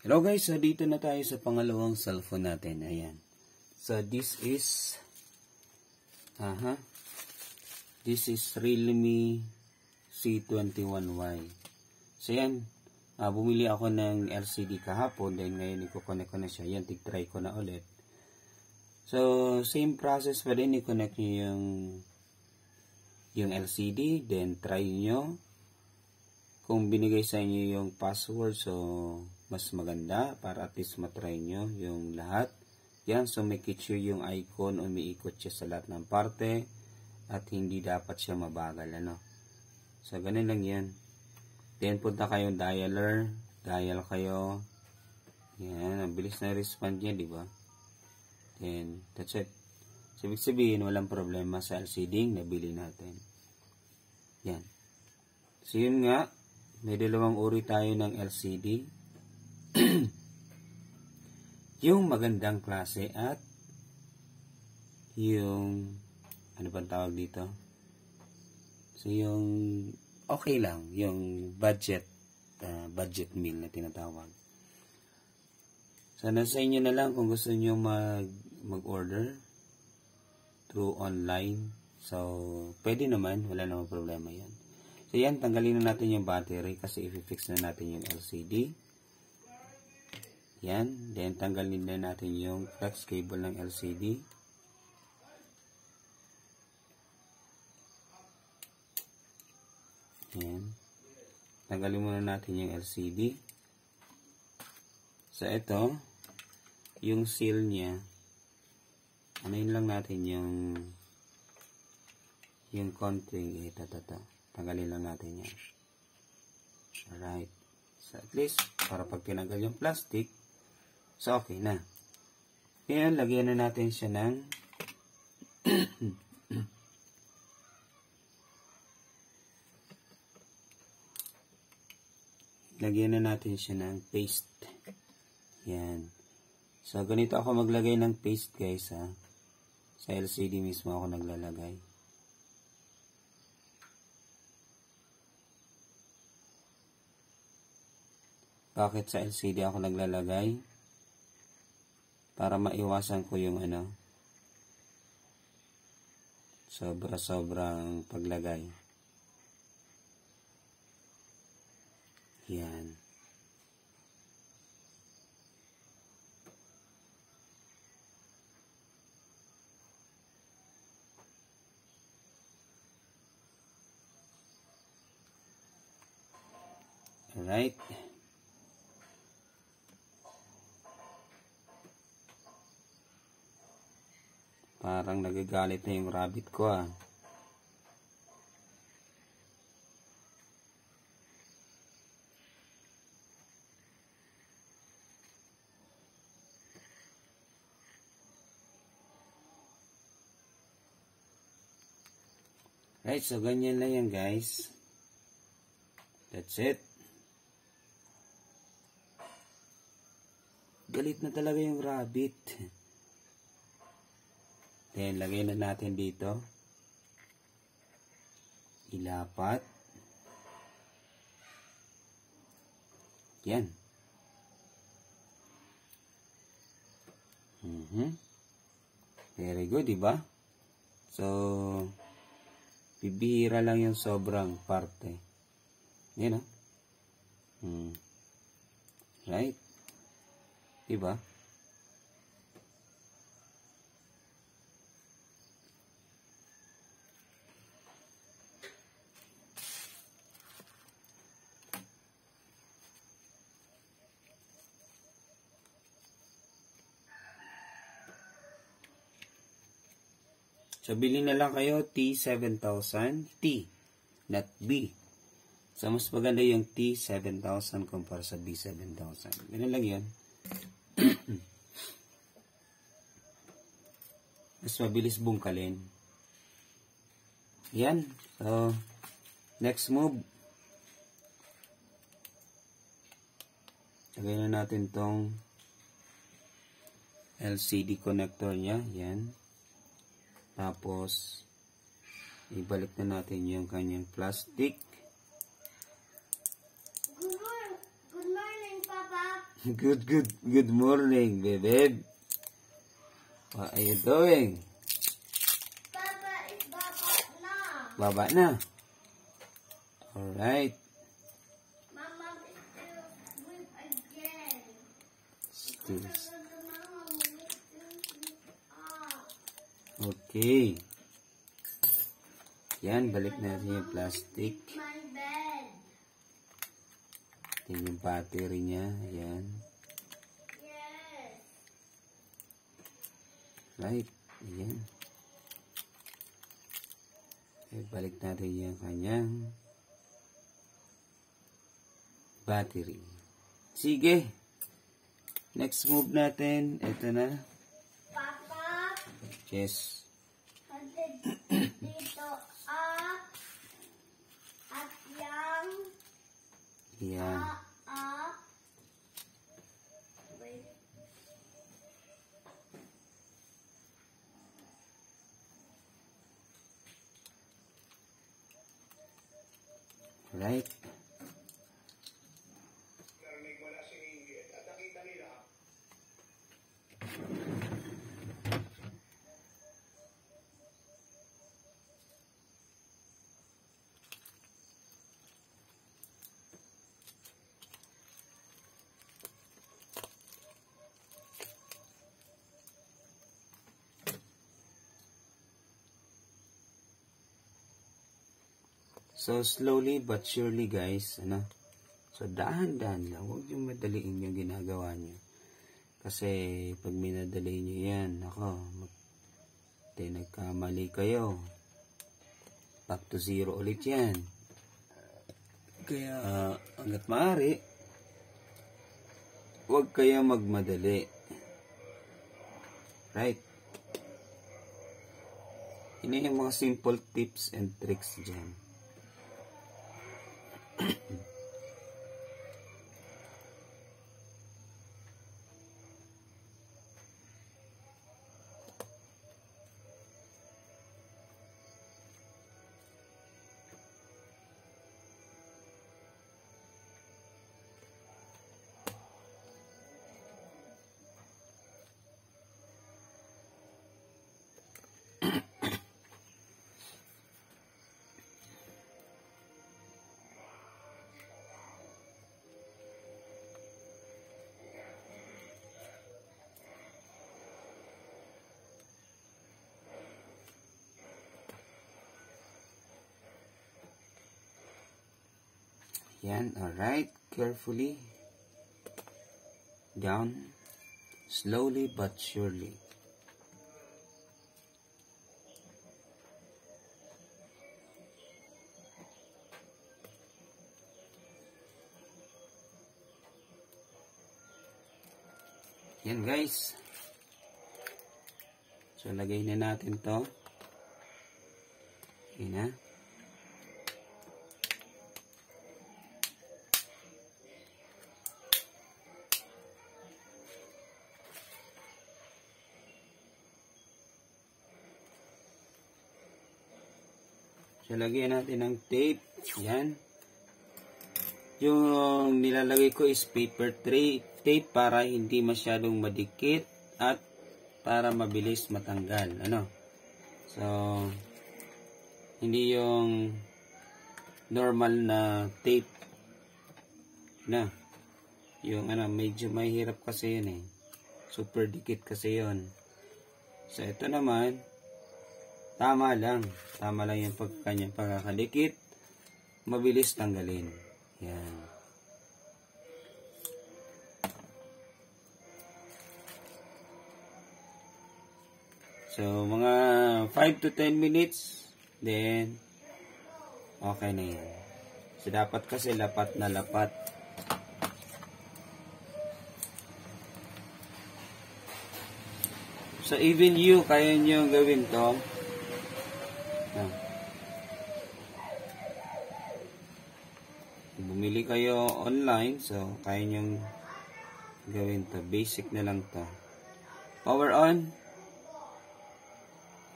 Hello guys, so dito na tayo sa pangalawang cellphone natin. Ayan. So this is Realme C21Y. So yan, bumili ako ng LCD kahapon, then ngayon i-connect ko na siya. Yan, tig-try ko na ulit. So same process pa din, i-connect nyo yung LCD, then try nyo. Kung binigay sa inyo yung password, so mas maganda para at least matry nyo yung lahat. Yan, so make sure yung icon umiikot siya sa lahat ng parte at hindi dapat siya mabagal, ano. So ganun lang yan. Then punta kayong dialer, dial kayo. Yan, ang bilis na respond niya, di ba? Then that's it. So ibig sabihin, walang problema sa LCD na nabili natin. Yan. So yun nga, may dalawang uri tayo ng LCD. Yung magandang klase at yung ano bang tawag dito? So yung okay lang, yung budget meal na tinatawag. So nasa inyo na lang kung gusto niyo mag-order through online. So pwede naman, wala namang problema 'yan. So yan, tanggalin na natin yung battery kasi i-fix na natin yung LCD. Yan, then tanggalin na natin yung flex cable ng LCD. Yan. Tanggalin muna natin yung LCD. So ito, yung seal niya, anuin lang natin yung konting ito. Tanggalin lang natin yan. Alright. So at least, para pag tinanggal yung plastic, so okay na. Ngayon, lagyan na natin siya ng lagyan na natin siya ng paste. Yan. So ganito ako maglagay ng paste, guys, ha. Sa LCD mismo ako naglalagay. Bakit sa LCD ako naglalagay? Para maiwasan ko yung sobra-sobrang paglagay. Yan. Alright. Parang nagagalit na yung rabbit ko, ah. Right, so ganyan lang yan, guys. That's it. Galit na talaga yung rabbit. Then, lagay na natin dito. Ilapat. Yan. Very good, diba? So, bibihira lang yung sobrang parte. Yan, right? Diba? So, bilhin na lang kayo T7000 T, not B. So, mas maganda yung T7000 kumpara sa B7000. Ganun lang yun. Mas mabilis bungkalin. Yan. So, next move. Lagay na natin tong LCD connector niya. Yan. Tapos, ibalik na natin yung kanyang plastic. Good morning, Papa. Good morning, babe. What are you doing? Papa is baba na. Baba na. Alright. Mama is still sleep again. Still. Mama will still sleep up. Okay. Yan, balik natin yung plastic. My bed. Yan yung battery niya. Yan. Yes. Right. Ayan. Okay, balik natin yung kanyang battery. Sige. Next move natin. Ito na. Papa, Yes. dito up. At yang Yan. up. Wait. Right. So, slowly but surely, guys, ano? So, dahan-dahan lang. Huwag yung madaliin yung ginagawa nyo. Kasi, pag minadali nyo yan, ako, nagkamali kayo. Back to zero ulit yan. Kaya, hanggat maaari, huwag kayo magmadali. Right? Yun yung mga simple tips and tricks dyan. Yan, alright. Carefully. Down. Slowly but surely. Yan, guys. So, lagay na natin to. Yan na. So, lagyan natin ng tape. Yan. Yung nilalagay ko is paper tape para hindi masyadong madikit at para mabilis matanggal. Ano? So, hindi yung normal na tape na. Yung medyo mahirap kasi yun eh. Super dikit kasi yun. So, ito naman, tama lang. Tama lang yung kanyang pagkakadikit. Mabilis tanggalin. Yan. So, mga 5 to 10 minutes. Then, okay na yan. So, dapat kasi lapat na lapat. So, even you, kaya nyo gawin to. Bumili kayo online, so kaya nyong gawin to. Basic na lang to. Power on.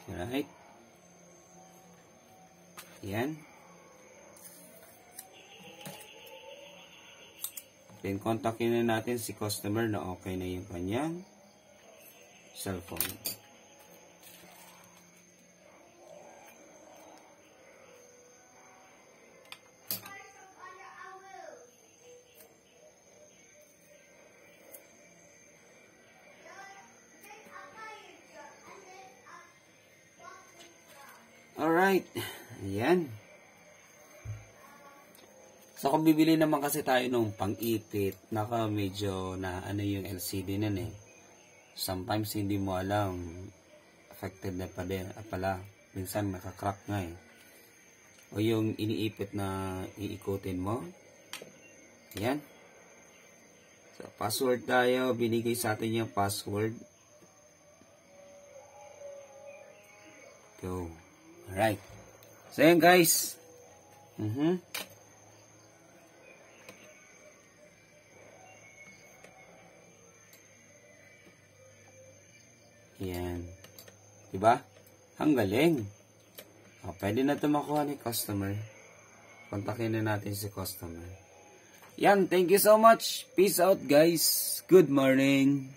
Right. Yan. Then, kontakin na natin si customer na okay na yung kanyang cellphone. Alright. Ayan. So, kung bibili naman kasi tayo nung pang-ipit, naka medyo na ano yung LCD nun eh. Sometimes hindi mo alam, affected na pala. Minsan nakakrak nga eh. O yung iniipit na iikutin mo. Ayan. So, password tayo. Binigay sa atin yung password. Go. Alright. So, ayan guys. Yan. Diba? Ang galing. Pwede na ito makuha ni customer. Kontakin na natin si customer. Yan. Thank you so much. Peace out guys. Good morning.